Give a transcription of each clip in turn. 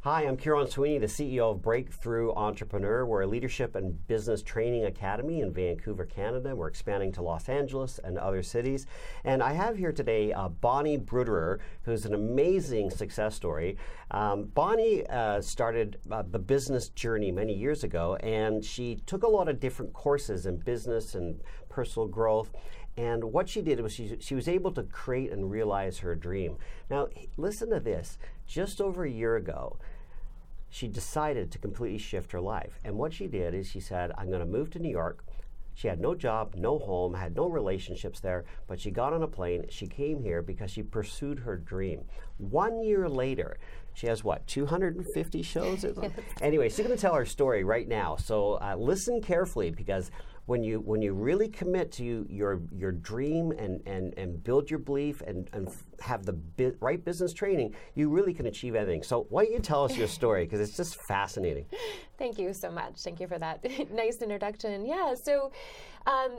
Hi, I'm Kieron Sweeney, the CEO of Breakthrough EntreprenR. We're a leadership and business training academy in Vancouver, Canada. We're expanding to Los Angeles and other cities. And I have here today Bonnie Brudener, who's an amazing success story. Bonnie started the business journey many years ago, and she took a lot of different courses in business and personal growth. And what she did was she was able to create and realize her dream. Now, listen to this. Just over a year ago, she decided to completely shift her life. And what she did is she said, I'm going to move to New York. She had no job, no home, had no relationships there, but she got on a plane. She came here because she pursued her dream. 1 year later, she has what, 250 shows? Or something? Yes. Anyway, she's going to tell her story right now. So listen carefully, because when you really commit to your dream and build your belief and have the right business training, you really can achieve anything. So why don't you tell us your story, because it's just fascinating. Thank you so much. Thank you for that nice introduction. Yeah, so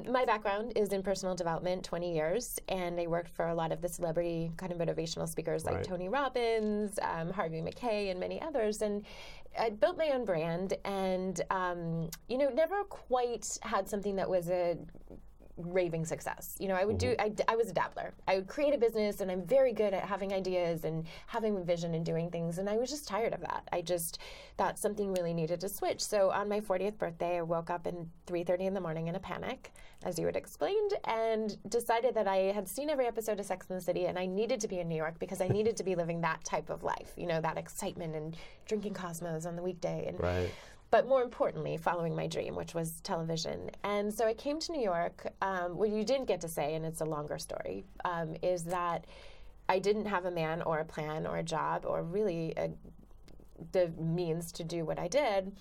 my background is in personal development, 20 years, and I worked for a lot of the celebrity kind of motivational speakers like Tony Robbins, Harvey Mackay, and many others. And I built my own brand and, never quite had something that was a raving success. I would I was a dabbler. I would create a business, and I'm very good at having ideas and having a vision and doing things, and I was just tired of that. I just thought something really needed to switch. So on my 40th birthday, I woke up at 3:30 in the morning in a panic, as you had explained, and decided that I had seen every episode of Sex and the City, and I needed to be in New York because I needed to be living that type of life, that excitement and drinking Cosmos on the weekday. And but more importantly, following my dream, which was television. And so I came to New York. What you didn't get to say, and it's a longer story, is that I didn't have a man or a plan or a job or really the means to do what I did.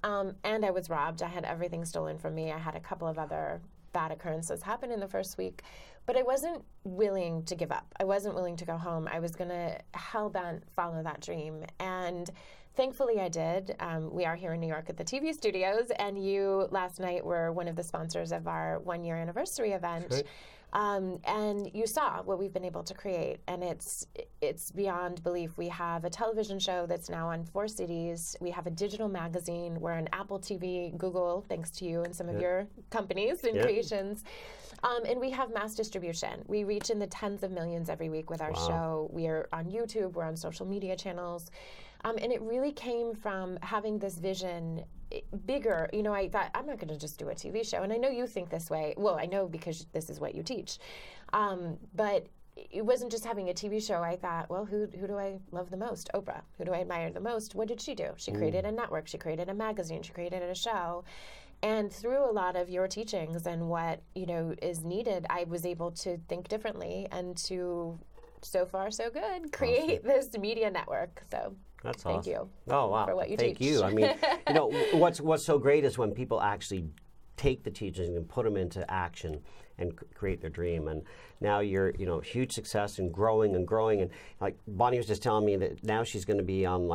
And I was robbed. I had everything stolen from me. I had a couple of other bad occurrences happen in the first week, but I wasn't willing to give up. I wasn't willing to go home. I was going to hell-bent follow that dream. And thankfully I did. We are here in New York at the TV studios, and you last night were one of the sponsors of our 1-year anniversary event. Right. And you saw what we've been able to create, and it's beyond belief. We have a television show that's now on 4 cities. We have a digital magazine. We're on Apple TV, Google, thanks to you and some of your companies and creations. And we have mass distribution. We reach in the tens of millions every week with our show. We are on YouTube. We're on social media channels. And it really came from having this vision bigger. I thought, I'm not going to just do a TV show. And I know you think this way. Well, I know because this is what you teach. But it wasn't just having a TV show. I thought, well, who do I love the most? Oprah. Who do I admire the most? What did she do? She created a network. She created a magazine. She created a show. And through a lot of your teachings and what, is needed, I was able to think differently and to, so far so good, create this media network. So that's thank you. Oh, wow. For what you teach. Thank you. I mean, what's so great is when people actually take the teachings and put them into action and create their dream. And now you're, huge success and growing. And like Bonnie was just telling me that now she's going to be on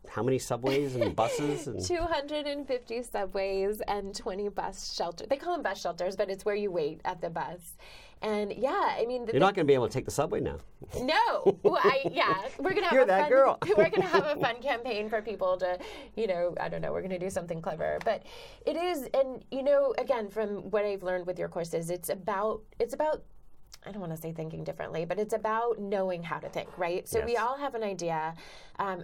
how many subways and buses? And 250 subways and 20 bus shelters. They call them bus shelters, but it's where you wait at the bus. And yeah, I mean, you're not going to be able to take the subway now. No, well, we're going to have You're that girl. We're going to have a fun campaign for people to, I don't know, we're going to do something clever. But it is, and again, from what I've learned with your courses, it's about. I don't want to say thinking differently, but it's about knowing how to think, right? So we all have an idea,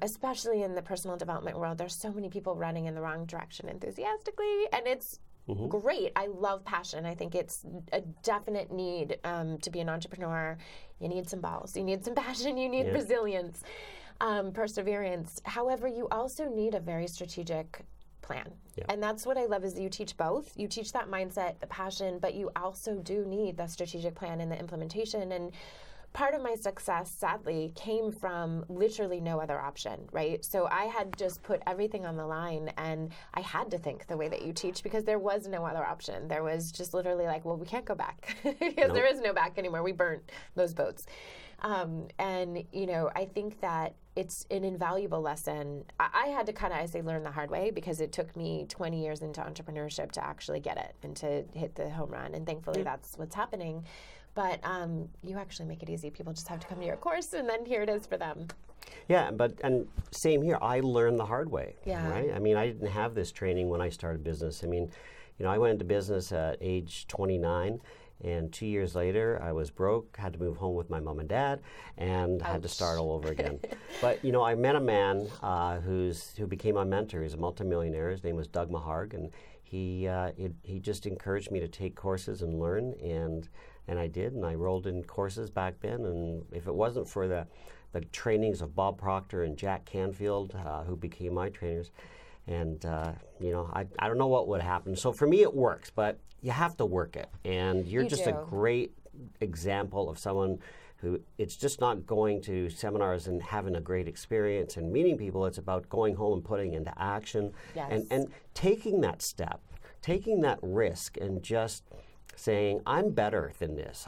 especially in the personal development world. There's so many people running in the wrong direction enthusiastically, and it's great. I love passion. I think it's a definite need to be an entrepreneur. You need some balls. You need some passion. You need resilience, perseverance. However, you also need a very strategic plan. And that's what I love is you teach both. You teach that mindset, the passion, but you also do need the strategic plan and the implementation. And part of my success, sadly, came from literally no other option, right? So I had just put everything on the line, and I had to think the way that you teach because there was no other option. There was just literally we can't go back because there is no back anymore. We burnt those boats. And, I think that it's an invaluable lesson. I had to kind of, learn the hard way because it took me 20 years into entrepreneurship to actually get it and to hit the home run. And thankfully that's what's happening. But you actually make it easy. People just have to come to your course, and then here it is for them. Yeah, and same here. I learned the hard way. Yeah. Right. I mean, I didn't have this training when I started business. I mean, I went into business at age 29. And 2 years later, I was broke, had to move home with my mom and dad, and had to start all over again. But I met a man who became my mentor. He's a multimillionaire. His name was Doug Maharg, and he just encouraged me to take courses and learn, and I did, and I rolled in courses back then. And if it wasn't for the trainings of Bob Proctor and Jack Canfield, who became my trainers, and I don't know what would happen. So for me, it works, but you have to work it. And you're just a great example of someone who, it's just not going to seminars and having a great experience and meeting people. It's about going home and putting into action, and taking that step, taking that risk, and just saying, I'm better than this.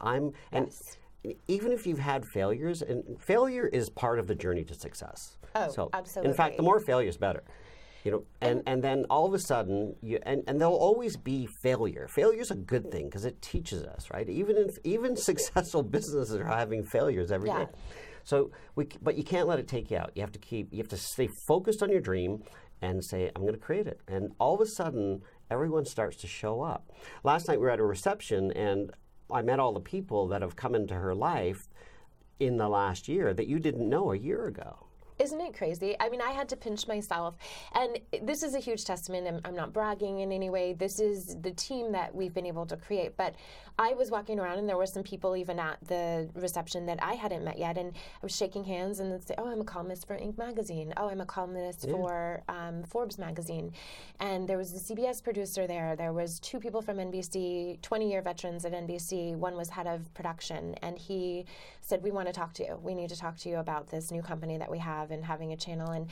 Even if you've had failures, and failure is part of the journey to success. Oh, so, absolutely. In fact, the more failures, better. And then all of a sudden, and there'll always be failure. Failure's a good thing because it teaches us, right? Even successful businesses are having failures every day. So, but you can't let it take you out. You have to stay focused on your dream and say, I'm going to create it. And all of a sudden, everyone starts to show up. Last night we were at a reception, and I met all the people that have come into her life in the last year that you didn't know a year ago. Isn't it crazy? I mean, I had to pinch myself. And this is a huge testament, and I'm not bragging in any way. This is the team that we've been able to create. But I was walking around, and there were some people even at the reception that I hadn't met yet. And I was shaking hands, and they'd say, oh, I'm a columnist for Inc. magazine. Oh, I'm a columnist for Forbes magazine. And there was a CBS producer there. There was 2 people from NBC, 20-year veterans at NBC. One was head of production. And he said, we want to talk to you. We need to talk to you about this new company that we have and having a channel. And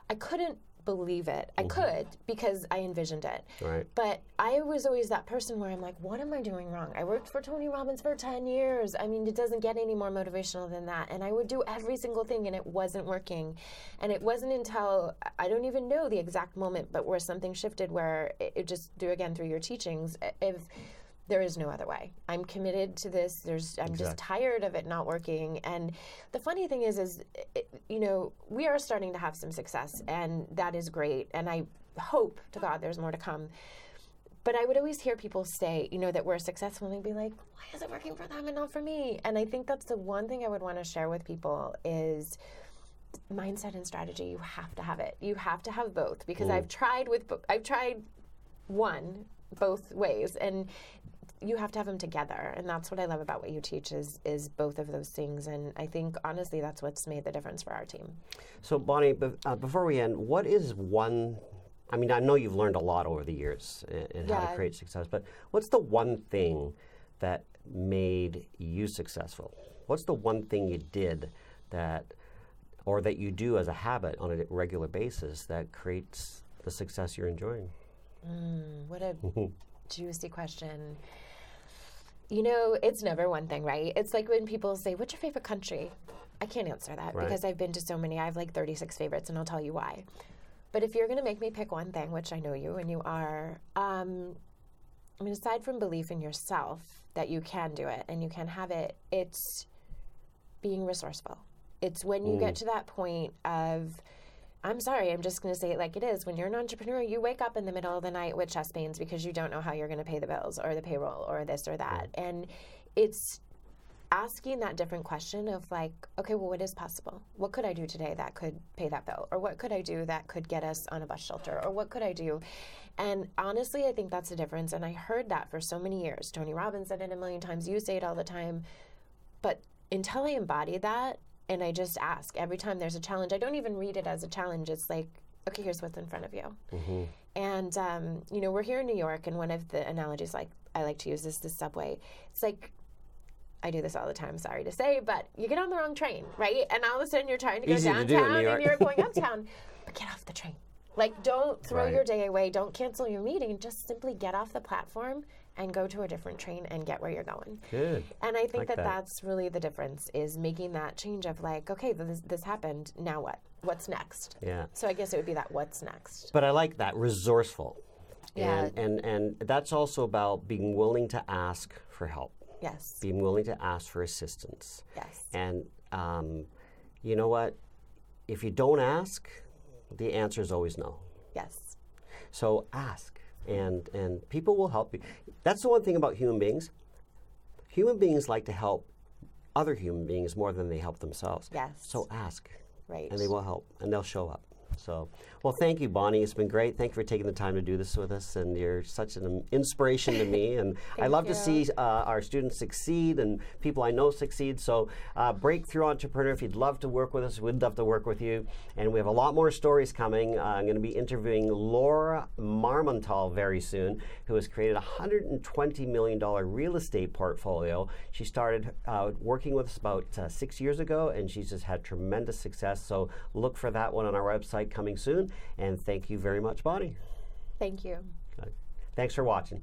I couldn't believe it. I could, because I envisioned it. Right. But I was always that person where I'm like, what am I doing wrong? I worked for Tony Robbins for 10 years. I mean, it doesn't get any more motivational than that. And I would do every single thing, and it wasn't working. And it wasn't until, I don't even know the exact moment, but where something shifted, where it just, through your teachings, if there is no other way. I'm committed to this. I'm just tired of it not working. And the funny thing is we are starting to have some success, and that is great. And I hope to God there's more to come. But I would always hear people say, that we're successful, and they'd be like, why is it working for them and not for me? And I think that's the one thing I would want to share with people is mindset and strategy. You have to have it. You have to have both, because I've tried both ways, and you have to have them together. And that's what I love about what you teach is both of those things. And I think, honestly, that's what's made the difference for our team. So, Bonnie, before we end, what is one, I mean, I know you've learned a lot over the years in how to create success, but what's the one thing that made you successful? What's the one thing you did that you do as a habit on a regular basis that creates the success you're enjoying? What a juicy question. It's never one thing, right? It's like when people say, what's your favorite country? I can't answer that because I've been to so many. I have like 36 favorites, and I'll tell you why. But if you're going to make me pick one thing, which I know you, and you are, aside from belief in yourself that you can do it and you can have it, it's being resourceful. It's when you get to that point of, I'm sorry, I'm just going to say it like it is. When you're an entrepreneur, you wake up in the middle of the night with chest pains because you don't know how you're going to pay the bills or the payroll or this or that. And it's asking that different question of like, okay, well, what is possible? What could I do today that could pay that bill? Or what could I do that could get us on a bus shelter? Or what could I do? And honestly, I think that's the difference. And I heard that for so many years. Tony Robbins said it a million times. You say it all the time. But until I embody that, and I just ask every time there's a challenge, I don't even read it as a challenge. It's like, okay, here's what's in front of you. And, we're here in New York, and one of the analogies I like to use is the subway. It's like, I do this all the time, sorry to say, but you get on the wrong train, right? And all of a sudden you're trying to go downtown and you're going uptown, but get off the train. Like, don't throw your day away. Don't cancel your meeting. Just simply get off the platform and go to a different train and get where you're going. Good. And I think that's really the difference, is making that change of like, okay, this happened, now what? What's next? Yeah. So I guess it would be that what's next. But I like that, resourceful. Yeah. And that's also about being willing to ask for help. Yes. Being willing to ask for assistance. Yes. And you know what? if you don't ask, the answer is always no. Yes. So ask, and people will help you. That's the one thing about human beings. Human beings like to help other human beings more than they help themselves. Yes. So ask. Right. And they will help, and they'll show up. So, well, thank you, Bonnie. It's been great. Thank you for taking the time to do this with us, and you're such an inspiration to me. And I love to see our students succeed and people I know succeed. So, Breakthrough EntreprenR, if you'd love to work with us, we'd love to work with you. And we have a lot more stories coming. I'm going to be interviewing Laura Marmontal very soon, who has created a $120 million real estate portfolio. She started working with us about 6 years ago, and she's just had tremendous success. So, look for that one on our website coming soon. And thank you very much, Bonnie. Thank you. Thanks for watching.